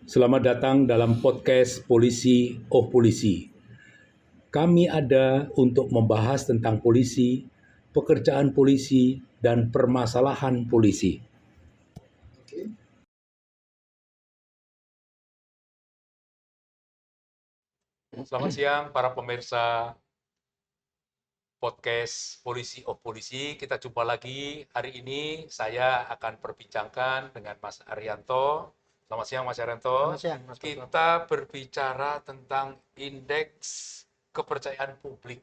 Selamat datang dalam podcast Polisi Oh Polisi. Kami ada untuk membahas tentang polisi, pekerjaan polisi, dan permasalahan polisi. Selamat siang para pemirsa podcast Polisi Oh Polisi. Kita jumpa lagi. Hari ini saya akan perbincangkan dengan Mas Arianto. Selamat siang Mas Arianto. Selamat siang, Mas Bambang. Kita berbicara tentang indeks kepercayaan publik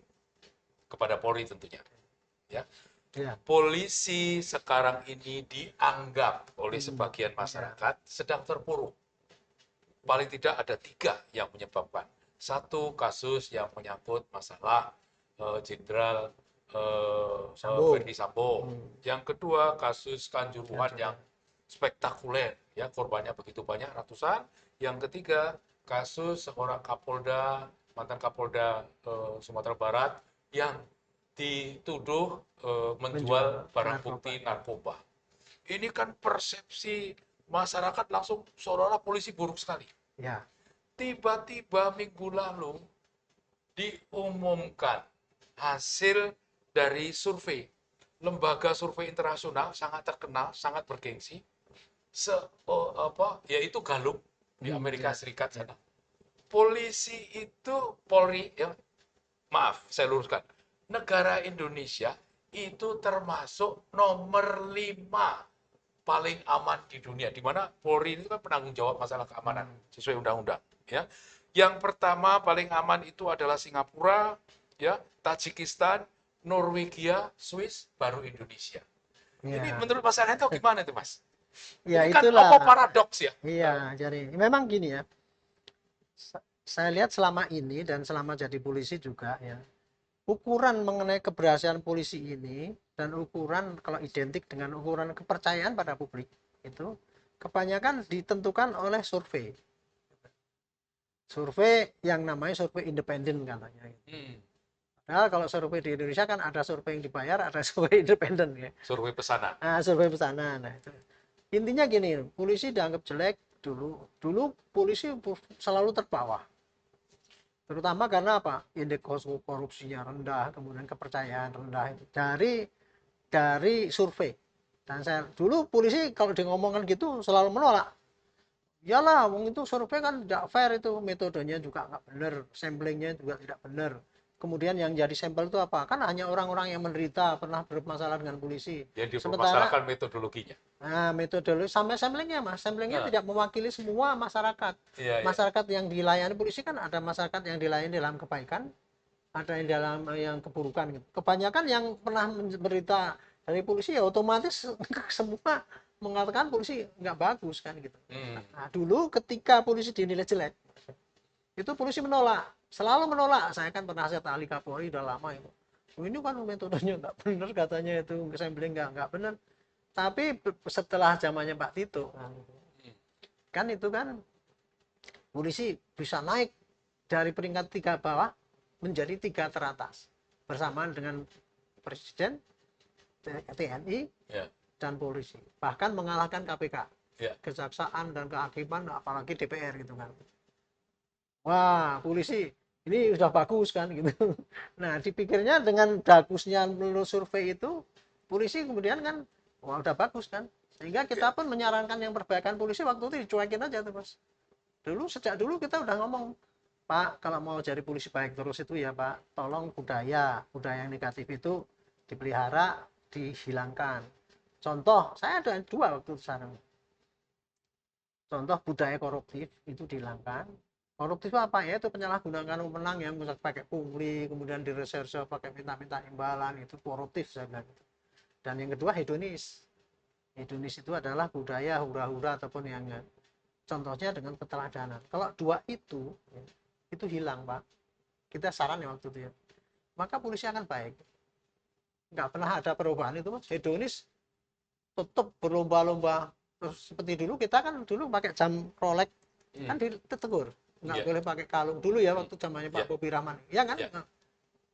kepada Polri tentunya. Ya. Ya. Polisi sekarang ini dianggap oleh sebagian masyarakat sedang terpuruk. Paling tidak ada 3 yang menyebabkan. Satu, kasus yang menyangkut masalah Jenderal Verdi Sambo. Yang kedua, kasus Kanjuruhan yang spektakuler, ya korbannya begitu banyak, ratusan. Yang ketiga, kasus seorang Kapolda, mantan Kapolda Sumatera Barat yang dituduh menjual barang bukti narkoba. Ini kan persepsi masyarakat langsung seolah-olah polisi buruk sekali. Ya. Tiba-tiba minggu lalu diumumkan hasil dari survei lembaga survei internasional sangat terkenal, sangat bergengsi, yaitu Gallup di Amerika Serikat sana. Polisi itu Polri, ya, maaf saya luruskan, negara Indonesia itu termasuk nomor 5 paling aman di dunia, di mana Polri itu kan penanggung jawab masalah keamanan sesuai undang-undang. Ya, yang pertama paling aman itu adalah Singapura, ya, Tajikistan, Norwegia, Swiss, baru Indonesia. Ya. Ini menurut Mas Arianto gimana itu, Mas? Ya, ini kan itulah. apa paradoks ya? Iya, jadi memang gini ya. Saya lihat selama ini dan selama jadi polisi juga ya, ukuran mengenai keberhasilan polisi ini dan ukuran kalau identik dengan ukuran kepercayaan pada publik itu kebanyakan ditentukan oleh survei. Survei yang namanya survei independen katanya. Nah, kalau survei di Indonesia kan ada survei yang dibayar, ada survei independen ya. Survei pesanan. Nah, survei pesanan. Nah, itu. Intinya gini, polisi dianggap jelek dulu. Dulu polisi selalu terbawah. Terutama karena apa? Indeks korupsinya rendah, kemudian kepercayaan rendah itu dari survei. Dan saya dulu polisi kalau di ngomongkan gitu selalu menolak. Iyalah, wong itu survei kan tidak fair, itu metodenya juga nggak benar, samplingnya juga tidak benar. Kemudian yang jadi sampel itu apa? Kan hanya orang-orang yang menderita pernah bermasalah dengan polisi. Yang Sementara dipermasalahkan metodologinya. metodologi sampai samplingnya, Mas. Samplingnya tidak mewakili semua masyarakat. Masyarakat yang dilayani polisi kan ada masyarakat yang dilayani dalam kebaikan, ada yang dalam yang keburukan gitu. Kebanyakan yang pernah menderita dari polisi ya otomatis semua mengatakan polisi nggak bagus kan gitu. Nah, dulu ketika polisi dinilai jelek, itu polisi menolak, selalu menolak. Saya kan penasihat ahli Kapolri udah lama itu. Ini kan metodenya nggak benar katanya, itu sampling nggak benar. Tapi setelah zamannya Pak Tito kan itu kan polisi bisa naik dari peringkat 3 bawah menjadi 3 teratas bersamaan dengan Presiden, TNI, dan polisi, bahkan mengalahkan KPK, kejaksaan dan kehakiman, apalagi DPR gitu kan. Wah, polisi ini sudah bagus kan gitu. Nah, dipikirnya dengan bagusnya menurut survei itu, polisi kemudian kan wah udah bagus kan, sehingga kita pun menyarankan yang perbaikan polisi waktu itu dicuekin aja tuh, Mas. Sejak dulu kita udah ngomong, Pak, kalau mau jadi polisi baik terus itu ya Pak, tolong budaya yang negatif itu dipelihara, dihilangkan. Contoh, saya ada 2 waktu itu sana. Contoh budaya koruptif itu dihilangkan. Koruptif itu apa ya? Itu penyalahgunaan wewenang yang pakai pungli, kemudian direserse pakai minta-minta imbalan, itu koruptif saya bilang. Dan yang kedua hedonis. Hedonis itu adalah budaya hura-hura ataupun yang contohnya dengan keteladanan. Kalau 2 itu hilang, Pak. Kita saran ya waktu itu ya. Maka polisi akan baik. Nggak pernah ada perubahan itu, Mas. Hedonis tetap berlomba-lomba. Terus seperti dulu kita kan dulu pakai jam Rolex kan ditegur, nggak boleh pakai kalung dulu ya waktu zamannya Pak Bobi Rahman, ya kan?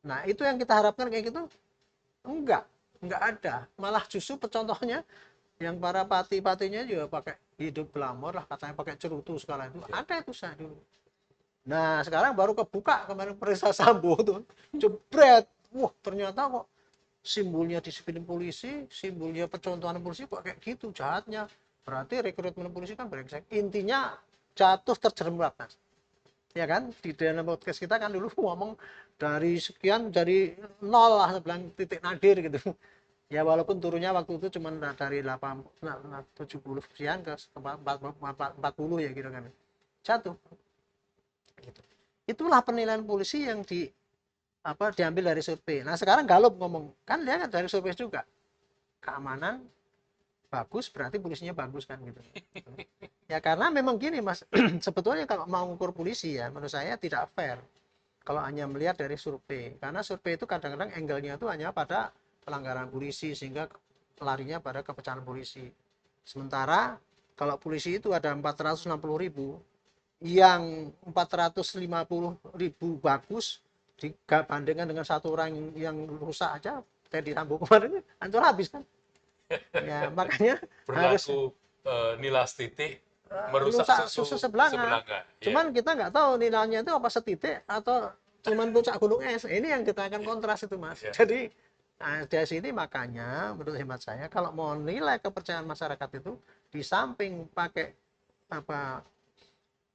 Nah itu yang kita harapkan kayak gitu, enggak ada, malah justru contohnya yang para pati-patinya juga pakai hidup glamor lah, katanya pakai cerutu segala itu. Ya. Ada itu saya dulu. Nah sekarang baru kebuka kemarin periksa Sambo tuh, jebret, wah ternyata kok simbolnya disiplin polisi, simbolnya percontohan polisi kok kayak gitu jahatnya. Berarti rekrutmen polisi kan brengsek. Intinya jatuh terjerembab, Mas. Ya kan? Di dalam podcast kita kan dulu ngomong dari sekian, dari nol lah, bilang titik nadir gitu. Ya walaupun turunnya waktu itu cuma dari 70 sekian ke 40 ya gitu kan. Jatuh. Gitu. Itulah penilaian polisi yang diambil dari survei. Nah sekarang Gallup ngomong, kan dia kan dari survei juga, keamanan bagus berarti polisinya bagus kan gitu. Ya karena memang gini Mas, sebetulnya kalau mau ukur polisi ya menurut saya tidak fair kalau hanya melihat dari survei, karena survei itu kadang-kadang angle-nya itu hanya pada pelanggaran polisi sehingga larinya pada kepecahan polisi. Sementara kalau polisi itu ada 460.000, yang 450.000 bagus dibandingkan dengan satu orang yang rusak aja, Teddy Sambo kemarin hancur habis kan. Ya makanya harus Berlaku nilas titik merusak susu susu sebelanga. sebelanga. Ya. Cuman kita nggak tahu nilainya itu apa setitik atau cuman puncak gunung es. Ini yang kita akan kontras itu Mas. Ya. Jadi dari sini makanya menurut hemat saya kalau mau nilai kepercayaan masyarakat itu di samping pakai apa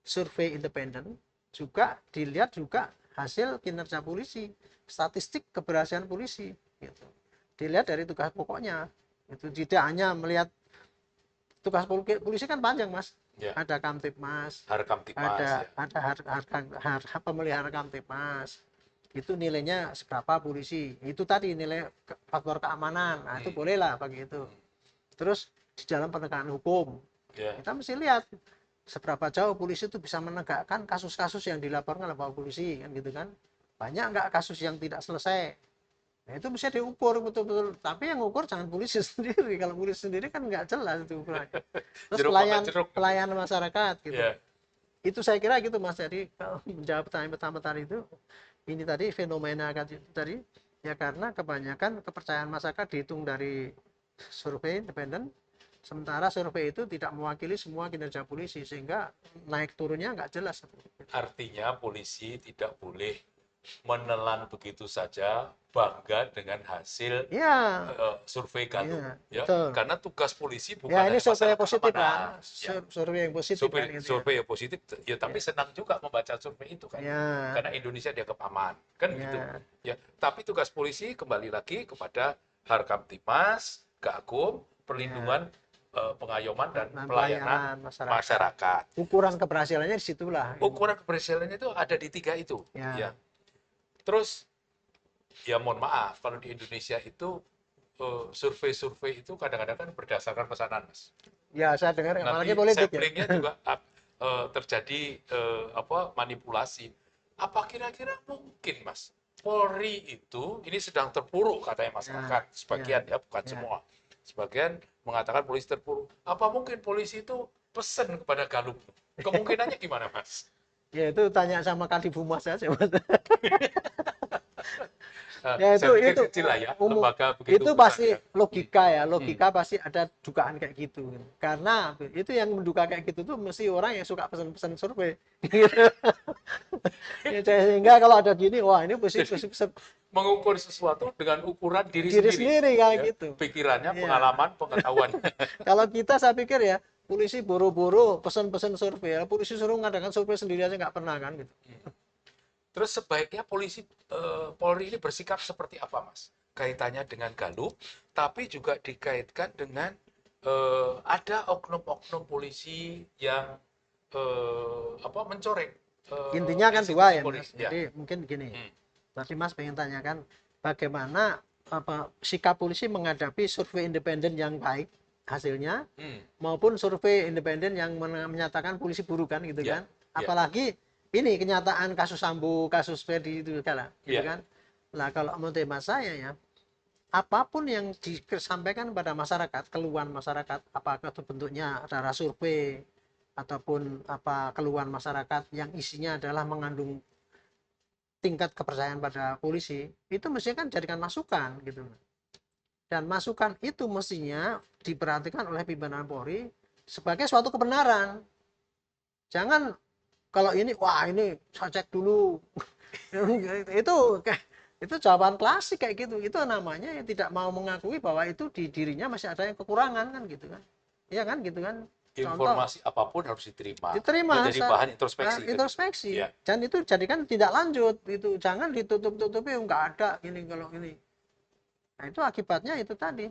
survei independen juga dilihat juga hasil kinerja polisi, statistik keberhasilan polisi gitu. Dilihat dari tugas pokoknya. Itu tidak hanya melihat tugas polisi kan panjang Mas. Ya. Ada Kamtipmas, Harkamtipmas, ada ya. pemeliharaan Kamtipmas. Itu nilainya seberapa polisi. Itu tadi nilai faktor keamanan. Nah, itu bolehlah bagi itu. Terus di dalam penegakan hukum, kita mesti lihat seberapa jauh polisi itu bisa menegakkan kasus-kasus yang dilaporkan oleh polisi kan gitu kan. Banyak nggak kasus yang tidak selesai. Nah, itu bisa diukur betul-betul. Tapi yang ukur jangan polisi sendiri. Kalau polisi sendiri kan nggak jelas itu ukurannya. Terus pelayanan masyarakat gitu. Yeah. Itu saya kira gitu Mas. Jadi kalau menjawab pertanyaan pertama tadi itu, ini tadi fenomena tadi ya karena kebanyakan kepercayaan masyarakat dihitung dari survei independen. Sementara survei itu tidak mewakili semua kinerja polisi sehingga naik turunnya nggak jelas. Artinya polisi tidak boleh menelan begitu saja bangga dengan hasil survei Gallup, ya, karena tugas polisi bukan ini survei positif keamanan, kan, survei yang positif survei yang positif, ya tapi senang juga membaca survei itu kan, karena Indonesia dianggap aman, kan gitu, ya. Tapi tugas polisi kembali lagi kepada Harkamtipmas, Gakum, perlindungan, pengayoman dan pelayanan masyarakat. Ukuran keberhasilannya disitulah. Ukuran keberhasilannya itu ada di 3 itu, ya. Terus, ya mohon maaf, kalau di Indonesia itu survei-survei itu kadang-kadang kan berdasarkan pesanan, Mas. Ya, saya dengar apalagi politik samplingnya juga terjadi manipulasi. Apa kira-kira mungkin, Mas, Polri itu ini sedang terpuruk katanya masyarakat, sebagian ya, bukan semua. Sebagian mengatakan polisi terpuruk. Apa mungkin polisi itu pesan kepada Gallup? Kemungkinannya gimana, Mas? Ya itu tanya sama Kadifumas saja, Mas. Ya itu kecil lah ya, lembaga begitu itu pasti ya. Logika pasti ada dugaan kayak gitu. Karena itu yang menduga kayak gitu tuh mesti orang yang suka pesan-pesan survei. Ya, sehingga kalau ada gini, wah ini pesen mengukur sesuatu dengan ukuran diri sendiri kayak ya, gitu. Pikirannya, pengalaman, pengetahuan. Kalau kita saya pikir ya, polisi boro-boro pesan-pesan survei, polisi suruh ngadakan survei sendiri aja nggak pernah kan gitu. Terus sebaiknya Polri ini bersikap seperti apa, Mas? Kaitannya dengan Gallup, tapi juga dikaitkan dengan ada oknum-oknum polisi yang mencoreng. Intinya kan dua ya, Mas. Jadi mungkin gini. Tadi Mas pengen tanyakan bagaimana sikap polisi menghadapi survei independen yang baik hasilnya, maupun survei independen yang menyatakan polisi buruk kan gitu kan. Apalagi ini kenyataan kasus Sambo, kasus Ferdi itu kan, gitu kan. Nah kalau menurut Mas saya ya, apapun yang disampaikan pada masyarakat, keluhan masyarakat, apakah itu bentuknya adalah survei ataupun keluhan masyarakat yang isinya adalah mengandung tingkat kepercayaan pada polisi, itu mestinya kan jadikan masukan gitu. Dan masukan itu mestinya diperhatikan oleh pimpinan Polri sebagai suatu kebenaran. Jangan kalau ini, wah ini saya cek dulu. itu itu jawaban klasik kayak gitu. Itu namanya yang tidak mau mengakui bahwa itu di dirinya masih ada yang kekurangan kan gitu kan. Iya kan gitu kan. Contoh Informasi apapun harus diterima menjadi bahan introspeksi. introspeksi Ya. dan itu jadikan tidak lanjut, itu jangan ditutup-tutupi nggak ada ini kalau ini. Nah itu akibatnya itu tadi.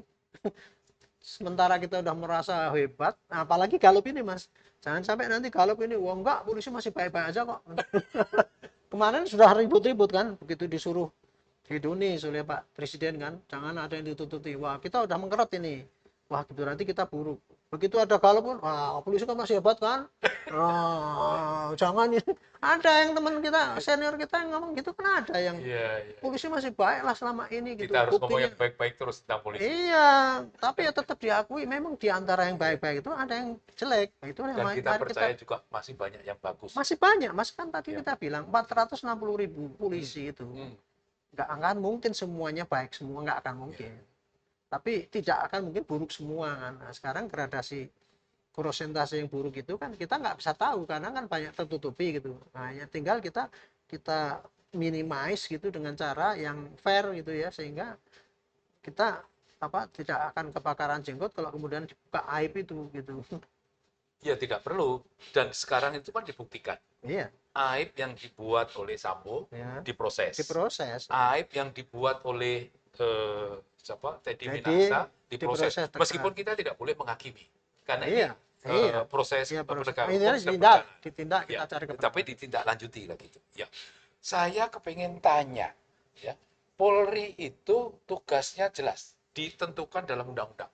Sementara kita udah merasa hebat, apalagi Galup ini mas, jangan sampai nanti Galup ini, wah enggak, polisi masih baik-baik aja kok. Kemarin sudah ribut-ribut kan, begitu disuruh didunis oleh Pak Presiden kan, jangan ada yang ditutupi. Wah kita udah mengkerut ini, wah gitu nanti kita buruk. Begitu ada Galup pun, wah polisi kan masih hebat kan, jangan ini. Ada yang teman kita, senior kita yang ngomong gitu kan, ada yang polisi masih baik lah selama ini gitu. Kita harus ngomong Buktinya yang baik-baik terus tentang polisi. iya, tapi ya tetap diakui memang di antara yang baik-baik itu ada yang jelek. Itu yang Dan kita percaya juga masih banyak yang bagus. masih banyak, mas kan tadi kita bilang 460.000 polisi itu nggak akan mungkin semuanya baik semua, nggak akan mungkin. Tapi tidak akan mungkin buruk semua kan. Nah, sekarang gradasi persentase yang buruk itu kan kita nggak bisa tahu karena kan banyak tertutupi gitu. Nah, ya tinggal kita minimize gitu dengan cara yang fair gitu ya, sehingga kita tidak akan kebakaran jenggot kalau kemudian dibuka aib itu gitu. Ya tidak perlu, dan sekarang itu kan dibuktikan. Iya. Aib yang dibuat oleh Sambo Ya. diproses. Diproses. Aib yang dibuat oleh Teddy Minahasa diproses. Meskipun kita tidak boleh menghakimi, karena ini proses penegakan hukum ditindak kita cari kebenaran. Tapi ditindaklanjuti lah gitu. Ya, saya kepengen tanya, ya, Polri itu tugasnya jelas ditentukan dalam undang-undang.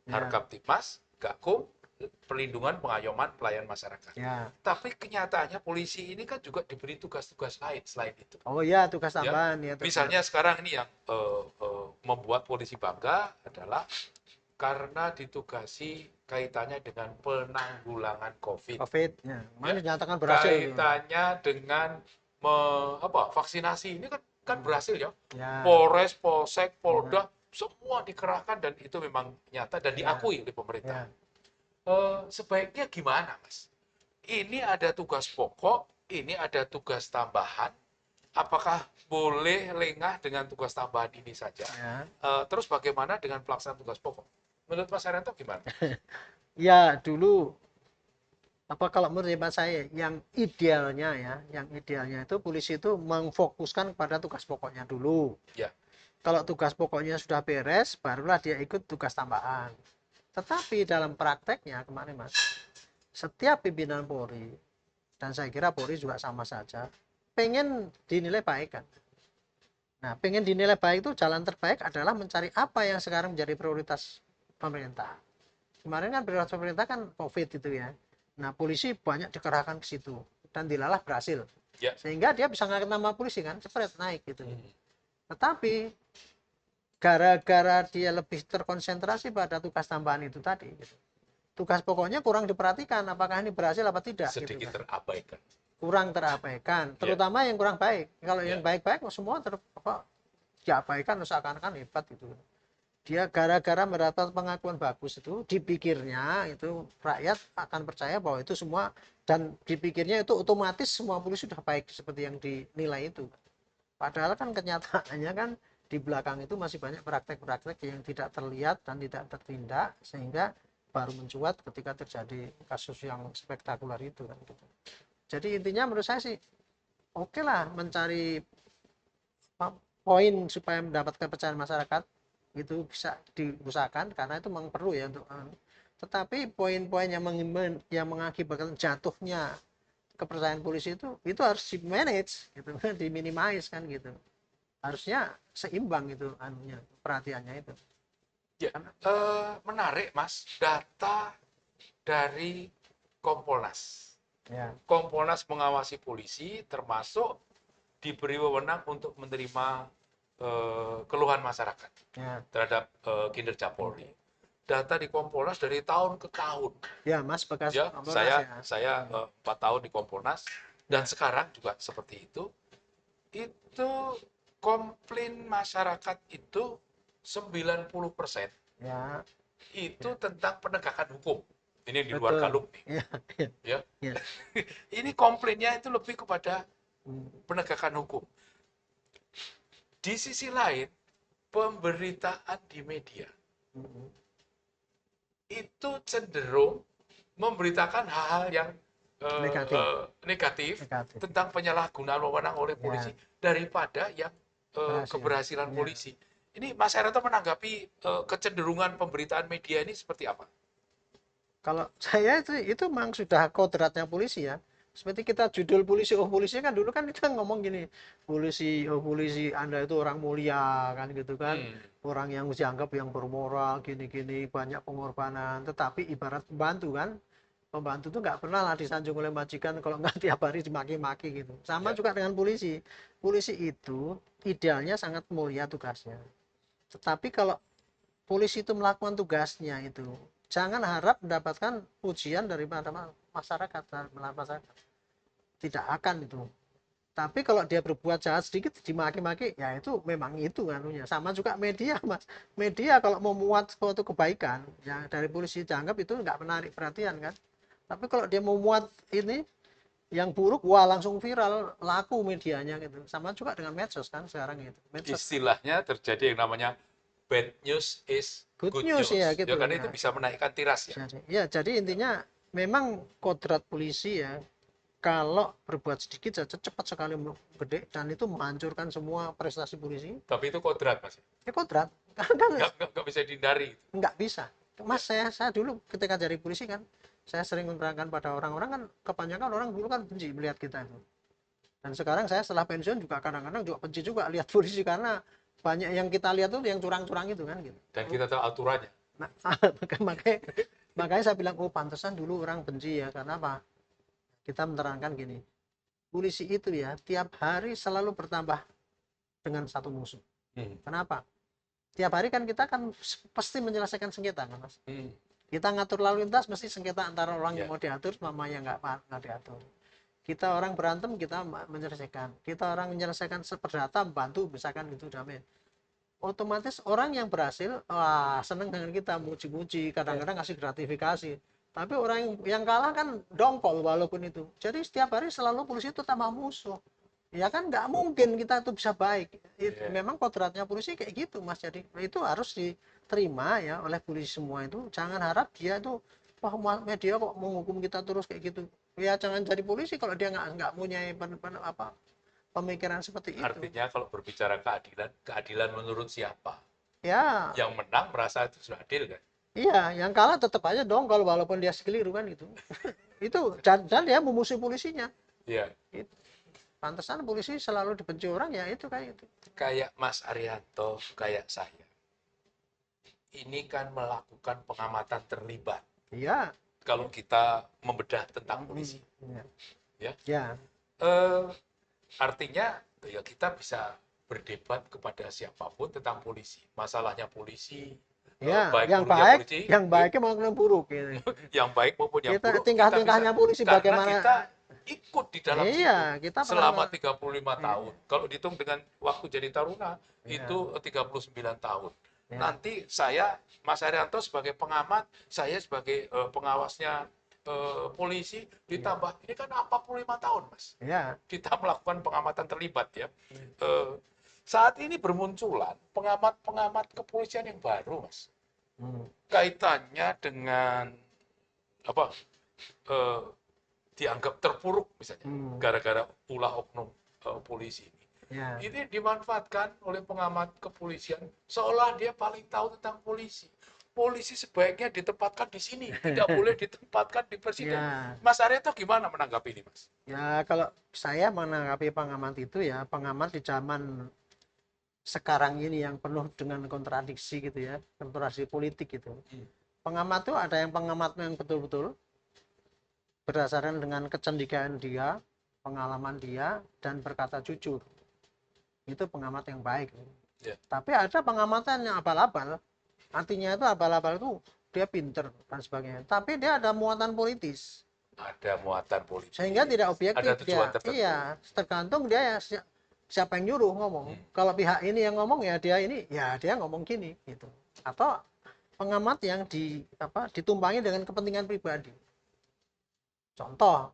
Harkaptibmas, Gakum, perlindungan, pengayoman, pelayanan masyarakat. Ya. Tapi kenyataannya polisi ini kan juga diberi tugas-tugas lain selain itu. Oh iya, tugas tambahan ya. Misalnya sekarang ini yang membuat polisi bangga adalah karena ditugasi kaitannya dengan penanggulangan COVID. Ya. Dinyatakan berhasil. Kaitannya dengan vaksinasi ini kan berhasil ya. Polres, Polsek, Polda semua dikerahkan dan itu memang nyata dan diakui oleh pemerintah. Sebaiknya gimana, Mas? Ini ada tugas pokok, ini ada tugas tambahan. Apakah boleh lengah dengan tugas tambahan ini saja? Terus bagaimana dengan pelaksanaan tugas pokok? Menurut Mas Herianto gimana? Ya, dulu kalau menurut saya yang idealnya itu polisi itu memfokuskan kepada tugas pokoknya dulu. Ya. Kalau tugas pokoknya sudah beres, barulah dia ikut tugas tambahan. Tetapi dalam prakteknya kemarin mas, setiap pimpinan Polri, dan saya kira Polri juga sama saja, pengen dinilai baik kan. Nah, pengen dinilai baik itu jalan terbaik adalah mencari apa yang sekarang menjadi prioritas pemerintah. Kemarin kan prioritas pemerintah kan COVID itu ya. Nah, polisi banyak dikerahkan ke situ dan dilalah berhasil. Ya. Sehingga dia bisa ngangkat nama polisi kan, cepet naik gitu. Tetapi gara-gara dia lebih terkonsentrasi pada tugas tambahan itu tadi, gitu. Tugas pokoknya kurang diperhatikan, apakah ini berhasil apa tidak. Sedikit gitu, terabaikan. Kurang terabaikan, terutama yang kurang baik. Kalau yang baik-baik semua diabaikan, seakan-akan hebat gitu. Dia gara-gara mendapat pengakuan bagus itu, dipikirnya itu rakyat akan percaya bahwa itu semua, dan dipikirnya itu otomatis semua polisi sudah baik seperti yang dinilai itu. Padahal kan kenyataannya kan di belakang itu masih banyak praktek-praktek yang tidak terlihat dan tidak tertindak, sehingga baru mencuat ketika terjadi kasus yang spektakuler itu kan gitu. Jadi intinya menurut saya sih oke lah mencari poin supaya mendapat kepercayaan masyarakat itu bisa diusahakan karena itu memang perlu ya untuk, tetapi poin-poin yang mengakibatkan jatuhnya kepercayaan polisi itu harus di manage gitu, diminimize kan gitu. Harusnya seimbang itu perhatiannya itu. Ya, menarik Mas, data dari Kompolnas. Ya. Kompolnas mengawasi polisi, termasuk diberi wewenang untuk menerima keluhan masyarakat terhadap kinerja Polri. Data di Kompolnas dari tahun ke tahun. Ya, Mas bekas ya, saya 4 tahun di Kompolnas dan sekarang juga seperti itu. Itu komplain masyarakat itu 90% Ya, itu tentang penegakan hukum. Ini di luar betul. Galup nih. Ya, Ya. ya. Ini komplainnya itu lebih kepada Hmm. penegakan hukum. Di sisi lain, pemberitaan di media Hmm. itu cenderung memberitakan hal-hal yang Negatif. negatif Negatif. tentang penyalahgunaan wewenang oleh polisi Ya, daripada yang berhasil. keberhasilan Ya. polisi. Ini Mas Herato menanggapi kecenderungan pemberitaan media ini seperti apa? Kalau saya itu memang sudah kodratnya polisi ya. Seperti kita judul polisi, oh polisi kan dulu kan kita ngomong gini, polisi, oh polisi Anda itu orang mulia kan gitu kan, orang yang dianggap yang bermoral gini-gini, banyak pengorbanan. Tetapi ibarat pembantu kan, pembantu itu nggak pernah lah disanjung oleh majikan kalau nggak tiap hari dimaki-maki gitu. Sama Ya. juga dengan polisi. Polisi itu idealnya sangat mulia tugasnya. Tetapi kalau polisi itu melakukan tugasnya itu jangan harap mendapatkan pujian dari masyarakat, tidak akan itu. Tapi kalau dia berbuat jahat sedikit dimaki-maki, ya itu memang itu anunya. Sama juga media, Mas. Media kalau memuat suatu kebaikan, ya dari polisi dianggap itu nggak menarik perhatian kan. Tapi kalau dia memuat ini yang buruk, wah langsung viral, laku medianya gitu. Sama juga dengan medsos kan sekarang itu. Medsos Istilahnya terjadi yang namanya bad news is good good news ya news. Ya gitu karena itu ya. bisa menaikkan tiras ya. Jadi intinya memang kodrat polisi ya, kalau berbuat sedikit saja cepat sekali gede dan itu menghancurkan semua prestasi polisi. Tapi itu kodrat Mas. Ya kodrat kan Nggak bisa dihindari. nggak bisa. Mas saya dulu ketika jadi polisi kan, saya sering menerangkan pada orang-orang kan, kebanyakan orang dulu kan benci melihat kita itu. Dan sekarang saya setelah pensiun juga kadang-kadang juga benci juga lihat polisi karena banyak yang kita lihat tuh yang curang-curang itu kan gitu. Dan kita tahu aturannya. Nah, makanya makanya saya bilang oh pantesan dulu orang benci ya, karena apa? Kita menerangkan gini, polisi itu ya tiap hari selalu bertambah dengan satu musuh. Kenapa? Tiap hari kan kita kan pasti menyelesaikan sengketa kan Mas. Kita ngatur lalu lintas mesti sengketa antara orang yang mau diatur sama yang nggak diatur. Kita orang berantem kita menyelesaikan. Kita orang menyelesaikan perdata bantu misalkan gitu damai. Otomatis orang yang berhasil wah seneng dengan kita, muji-muji, kadang-kadang ngasih gratifikasi. Tapi orang yang kalah kan dongkol walaupun itu. Jadi setiap hari selalu polisi itu tambah musuh. Ya kan nggak mungkin kita itu bisa baik. Memang kodratnya polisi kayak gitu Mas. Jadi itu harus diterima ya oleh polisi semua itu. Jangan harap dia itu wah media kok menghukum kita terus kayak gitu. Ya jangan jadi polisi kalau dia nggak punya pemikiran seperti itu. Artinya kalau berbicara keadilan, keadilan menurut siapa? Ya. Yang menang merasa itu sudah adil kan? Iya, yang kalah tetap aja dong kalau walaupun dia sekeliru kan gitu. Itu dan dia memusuhi polisinya. Iya. Itu. Pantesan polisi selalu dibenci orang ya itu kayak itu. Kayak Mas Arianto, kayak saya. Ini kan melakukan pengamatan terlibat. Iya. Kalau kita membedah tentang polisi. Iya. Ya. Ya. Artinya ya kita bisa berdebat kepada siapapun tentang polisi. Masalahnya polisi, Ya, baik yang buruknya baik, polisi, yang baiknya maupun yang buruk gitu. yang baik maupun yang Kita buruk, tingkah-tingkahnya polisi karena bagaimana? kita ikut di dalam Iya, situ kita selama pernah 35 tahun. Kalau dihitung dengan waktu jadi taruna, itu 39 tahun. Ya. Nanti saya, Mas Arianto sebagai pengamat, saya sebagai pengawasnya polisi, ditambah, ini kan 45 tahun, Mas. Ya. Kita melakukan pengamatan terlibat ya. Saat ini bermunculan pengamat-pengamat kepolisian yang baru, Mas. Kaitannya dengan apa? Dianggap terpuruk misalnya, gara-gara ulah oknum polisi ini. Ya. Ini dimanfaatkan oleh pengamat kepolisian seolah dia paling tahu tentang polisi. Polisi sebaiknya ditempatkan di sini, tidak boleh ditempatkan di presiden. Ya. Mas Arianto gimana menanggapi ini, Mas? Ya, kalau saya menanggapi pengamat itu ya, pengamat di zaman sekarang ini yang penuh dengan kontradiksi gitu ya, kontradiksi politik gitu. Pengamat itu ada yang pengamat yang betul-betul berdasarkan dengan kecendikaan dia, pengalaman dia, dan berkata jujur. Itu pengamat yang baik. Ya. Tapi ada pengamatan yang abal-abal. Artinya itu abal-abal itu dia pinter dan sebagainya. Tapi dia ada muatan politis. Ada muatan politis. Sehingga tidak objektif. Ada tujuan tertentu. Iya, tergantung dia ya siapa yang nyuruh ngomong. Kalau pihak ini yang ngomong ya dia ngomong gini gitu. Atau pengamat yang ditumpangi dengan kepentingan pribadi. Contoh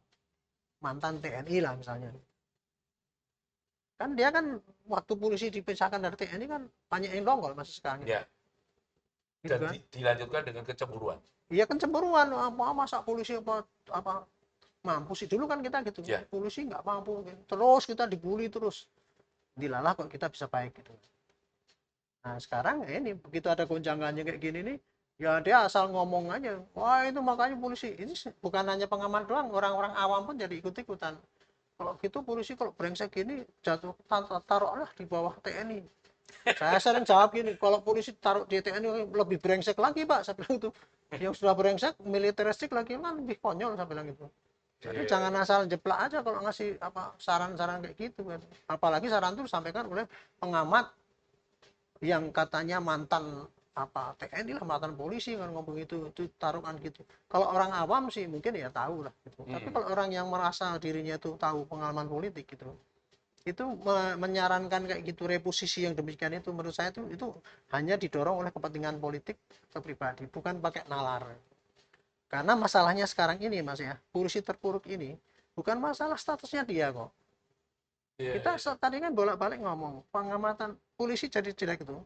mantan TNI lah misalnya. Kan dia kan waktu polisi dipisahkan dari TNI kan banyak yang dongkol masih sekarang. Ya. Gitu Dan kan? dilanjutkan dengan kecemburuan. Iya kan cemburuan, masa polisi apa mampu sih, dulu kan kita gitu, Ya. polisi nggak mampu, terus kita dibully terus, dilalah kok kita bisa baik gitu. Nah sekarang ini begitu ada gonjangannya kayak gini nih, ya dia asal ngomong aja, wah itu makanya polisi ini bukan hanya pengamat doang, orang-orang awam pun jadi ikut-ikutan. Kalau gitu polisi kalau brengsek gini jatuh taruhlah di bawah TNI. Saya sering jawab gini, kalau polisi taruh di TNI lebih brengsek lagi pak, saya bilang itu. Yang sudah brengsek, militeristik lagi kan lebih konyol, saya bilang itu. Jadi jangan asal jeplak aja kalau ngasih saran-saran kayak gitu kan. Apalagi saran itu disampaikan oleh pengamat yang katanya mantan TNI lah, mantan polisi kan ngomong itu taruhan gitu. Kalau orang awam sih mungkin ya tahu lah gitu. Tapi kalau orang yang merasa dirinya itu tahu pengalaman politik gitu, itu menyarankan kayak gitu, reposisi yang demikian itu menurut saya itu hanya didorong oleh kepentingan politik atau pribadi, bukan pakai nalar. Karena masalahnya sekarang ini mas ya, polisi terpuruk ini bukan masalah statusnya dia kok. Kita tadi kan bolak-balik ngomong pengamatan polisi jadi jelek itu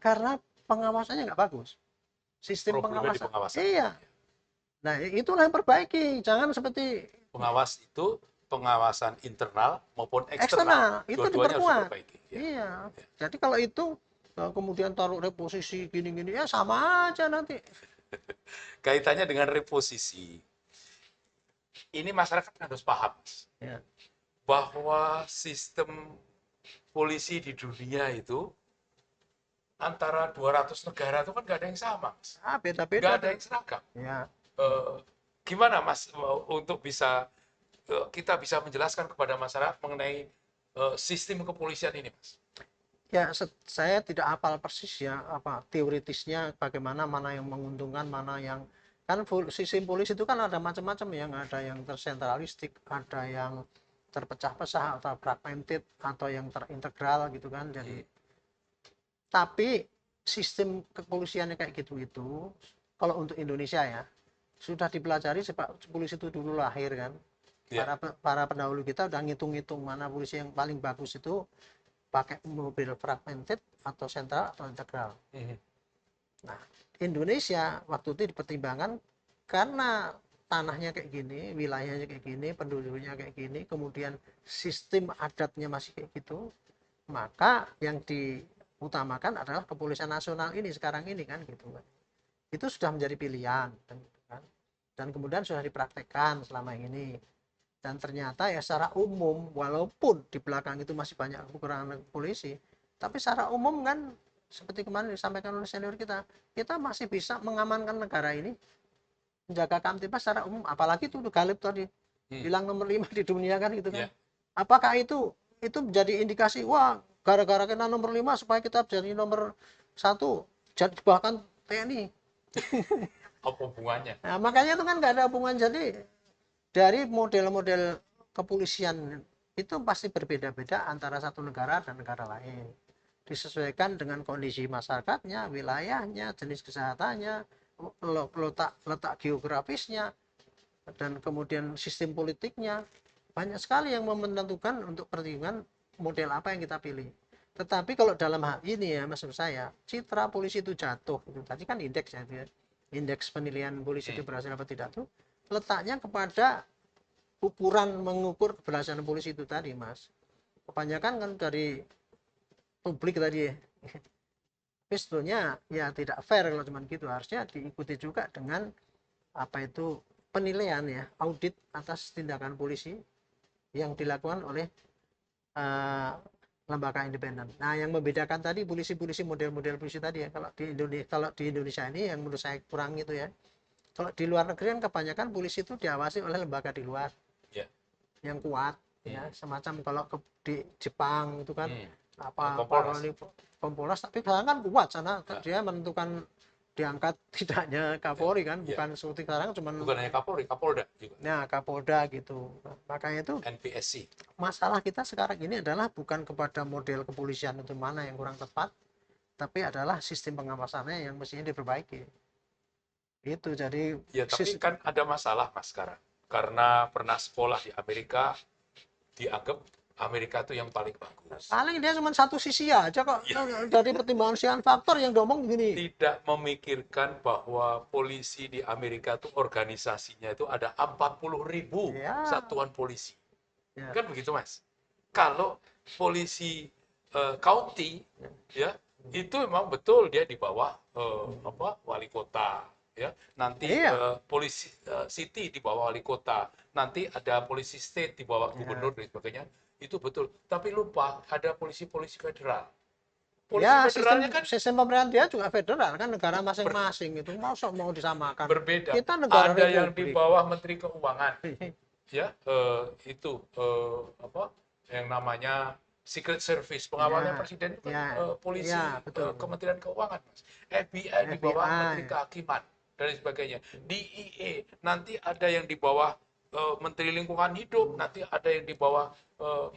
karena pengawasannya nggak bagus, sistem pengawasan. Iya, nah itulah yang perbaiki, jangan seperti pengawas itu pengawasan internal maupun eksternal itu diperkuat. Ya. Iya, jadi kalau itu kemudian taruh reposisi gini-gini ya sama aja nanti. Kaitannya dengan reposisi, ini masyarakat harus paham ya, bahwa sistem polisi di dunia itu antara 200 negara itu kan nggak ada yang sama, Mas. Beda-beda. Nggak ada yang seragam. Ya. Gimana, Mas, untuk kita bisa menjelaskan kepada masyarakat mengenai sistem kepolisian ini, Mas? Ya, saya tidak hafal persis ya teoritisnya bagaimana, mana yang menguntungkan, mana yang kan sistem polisi itu kan ada macam-macam, yang ada yang tersentralistik, ada yang terpecah-pecah atau fragmented, atau yang terintegral gitu kan. Jadi tapi sistem kepolisiannya kayak gitu itu kalau untuk Indonesia ya sudah dipelajari sebab polisi itu dulu lahir kan. Para pendahulu kita udah ngitung-ngitung mana polisi yang paling bagus itu pakai mobil fragmented atau sentral atau integral. Nah, Indonesia waktu itu dipertimbangkan karena tanahnya kayak gini, wilayahnya kayak gini, penduduknya kayak gini, kemudian sistem adatnya masih kayak gitu, maka yang diutamakan adalah kepolisian nasional ini sekarang ini kan gitu kan. Itu sudah menjadi pilihan kan. Dan kemudian sudah dipraktekkan selama ini. Dan ternyata ya secara umum, walaupun di belakang itu masih banyak kekurangan polisi, tapi secara umum kan seperti kemarin disampaikan oleh senior kita masih bisa mengamankan negara ini, menjaga kamtipmas secara umum. Apalagi itu Galib tadi bilang nomor 5 di dunia kan gitu kan. Apakah itu menjadi indikasi wah gara-gara kena nomor 5 supaya kita jadi nomor 1, jadi bahkan TNI? Apa hubungannya? Nah, makanya itu kan nggak ada hubungan. Jadi dari model-model kepolisian itu pasti berbeda-beda antara satu negara dan negara lain, disesuaikan dengan kondisi masyarakatnya, wilayahnya, jenis kesehatannya, letak geografisnya, dan kemudian sistem politiknya. Banyak sekali yang menentukan untuk pertimbangan model apa yang kita pilih. Tetapi kalau dalam hal ini ya maksud saya, citra polisi itu jatuh itu tadi kan indeks ya, indeks penilaian polisi itu berhasil apa tidak tuh letaknya kepada ukuran mengukur keberhasilan polisi itu tadi mas. Kebanyakan kan dari publik tadi, tapi sebetulnya ya tidak fair kalau cuma gitu, harusnya diikuti juga dengan penilaian ya, audit atas tindakan polisi yang dilakukan oleh lembaga independen. Nah yang membedakan tadi polisi-polisi model-model polisi tadi ya, kalau di Indonesia ini yang menurut saya kurang itu ya. Kalau di luar negeri kan kebanyakan polisi itu diawasi oleh lembaga di luar yang kuat ya, semacam kalau di Jepang itu kan Kompolnas, tapi sekarang kan kuat sana, dia menentukan diangkat tidak hanya Kapolri kan, Ya. bukan seperti sekarang cuman Bukan hanya Kapolri, Kapolda juga. Nah, Kapolda gitu. Makanya itu NPSC. masalah kita sekarang ini adalah bukan kepada model kepolisian itu mana yang kurang tepat, tapi adalah sistem pengawasannya yang mestinya diperbaiki. Itu jadi Ya, tapi kan ada masalah Mas sekarang. Karena pernah sekolah di Amerika, dianggap Amerika itu yang paling bagus. paling dia cuma satu sisi aja kok. Ya. Dari pertimbangan sekian faktor yang diomong gini. Tidak memikirkan bahwa polisi di Amerika itu organisasinya itu ada 40.000 Ya, satuan polisi. ya, Kan begitu Mas. Kalau polisi county ya itu memang betul dia di bawah wali kota ya. Nanti iya, polisi city di bawah wali kota. Nanti ada polisi state di bawah gubernur dan sebagainya. Itu betul. Tapi lupa ada polisi-polisi federal. Polisi ya federalnya sistem kan sistem pemerintahan dia juga federal kan negara masing-masing itu mau disamakan. berbeda. Kita negara Ada yang di republik. bawah Menteri Keuangan, ya itu apa yang namanya Secret Service, pengawalnya Ya, presiden itu kan ya, polisi ya, betul. Kementerian Keuangan, Mas. FBI di bawah Menteri FBI. Kehakiman dan sebagainya. DIE nanti ada yang di bawah Menteri Lingkungan Hidup, nanti ada yang di bawah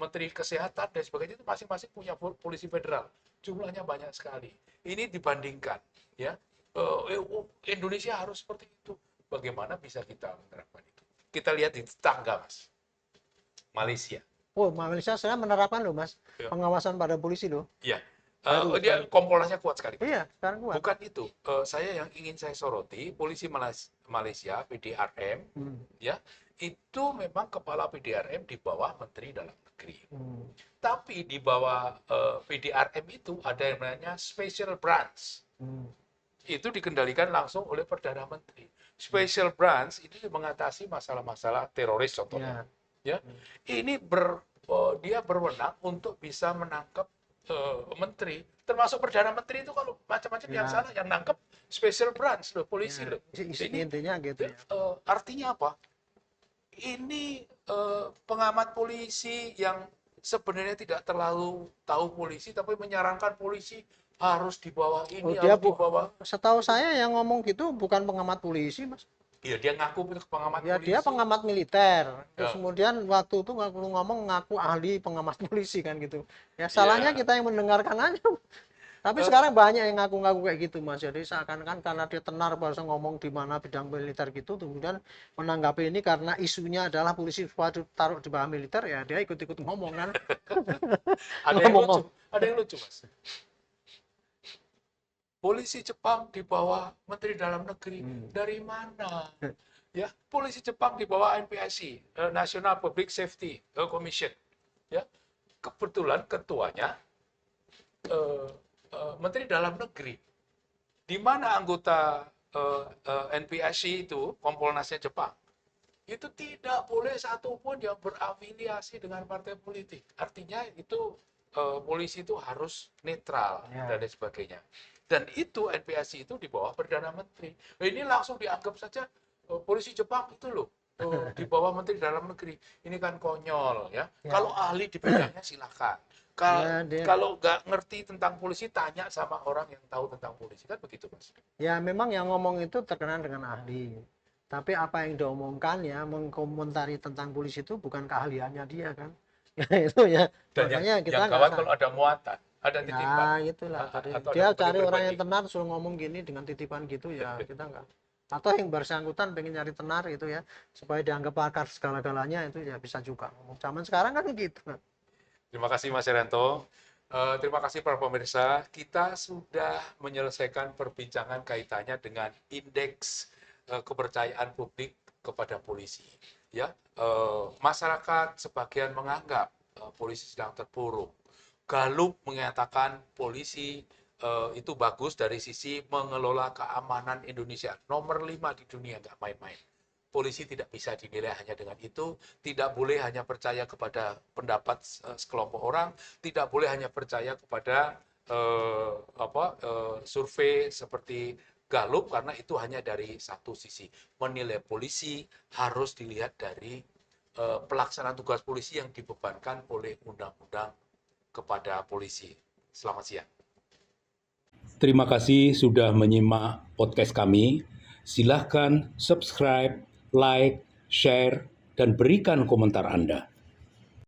Menteri Kesehatan dan sebagainya. Itu masing-masing punya polisi federal. Jumlahnya banyak sekali. Ini dibandingkan, ya Indonesia harus seperti itu. Bagaimana bisa kita menerapkan itu? Kita lihat di tetangga, Mas. Malaysia. Oh, Malaysia saya menerapkan loh, Mas. Ya. Pengawasan pada polisi loh. Iya. Dia Baru. Kompolnasnya kuat sekali. Iya, sekarang kuat. Bukan itu. Saya yang ingin saya soroti, polisi Malaysia, PDRM, ya, itu memang kepala PDRM di bawah Menteri Dalam Negeri. Tapi di bawah PDRM itu ada yang namanya Special Branch. Itu dikendalikan langsung oleh Perdana Menteri. Special Branch ini mengatasi masalah-masalah teroris contohnya. Ya, ini dia berwenang untuk bisa menangkap menteri, termasuk Perdana Menteri itu kalau macam-macam yang salah, yang nangkep Special Branch loh, polisi loh. Ini intinya gitu ya. Artinya apa? Ini pengamat polisi yang sebenarnya tidak terlalu tahu polisi, tapi menyarankan polisi harus di bawah ini, Dia harus di bawah. setahu saya yang ngomong gitu bukan pengamat polisi, Mas. Iya, dia ngaku pengamat Ya, polisi. dia pengamat militer. Terus Ya. kemudian waktu itu ngomong ngaku ahli pengamat polisi kan gitu. Ya salahnya kita yang mendengarkan aja. Tapi sekarang banyak yang ngaku-ngaku kayak gitu, Mas. Jadi seakan-akan karena dia tenar bahasa ngomong di mana bidang militer gitu, kemudian menanggapi ini karena isunya adalah polisi taruh di bawah militer, ya dia ikut-ikut ngomong kan. Ada yang lucu, Mas. Polisi Jepang di bawah Menteri Dalam Negeri. Dari mana? Ya, polisi Jepang di bawah NPSC, National Public Safety Commission. Ya, kebetulan ketuanya Menteri Dalam Negeri. Di mana anggota NPSC itu, Kompolnasnya Jepang, itu tidak boleh satupun yang berafiliasi dengan partai politik. Artinya itu polisi itu harus netral dan lain sebagainya. Dan itu NPSC itu di bawah Perdana Menteri. Nah, ini langsung dianggap saja polisi Jepang itu loh di bawah Menteri Dalam Negeri. Ini kan konyol ya. Kalau ahli di bidangnya silakan. Kalau nggak ngerti tentang polisi, tanya sama orang yang tahu tentang polisi, kan begitu, Mas. Ya memang yang ngomong itu terkenal dengan ahli. Tapi apa yang diomongkan ya mengkomentari tentang polisi itu bukan keahliannya dia kan. Ya itu ya. Dan makanya kita yang gawat kalau ada muatan, ada titipan. Ya itulah. Dia cari orang yang tenar suruh ngomong gini dengan titipan gitu ya kita enggak. Atau yang bersangkutan pengen nyari tenar itu ya supaya dianggap pakar segala-galanya itu ya bisa juga ngomong. Zaman sekarang kan gitu. Terima kasih Mas Herianto. Terima kasih para pemirsa. Kita sudah menyelesaikan perbincangan kaitannya dengan indeks kepercayaan publik kepada polisi. Ya, masyarakat sebagian menganggap polisi sedang terpuruk. Gallup menyatakan polisi itu bagus dari sisi mengelola keamanan Indonesia. Nomor 5 di dunia, nggak main-main. Polisi tidak bisa dinilai hanya dengan itu, tidak boleh hanya percaya kepada pendapat sekelompok orang, tidak boleh hanya percaya kepada survei seperti Gallup, karena itu hanya dari satu sisi. Menilai polisi harus dilihat dari pelaksanaan tugas polisi yang dibebankan oleh undang-undang kepada polisi. Selamat siang. Terima kasih sudah menyimak podcast kami. Silahkan subscribe, like, share, dan berikan komentar Anda.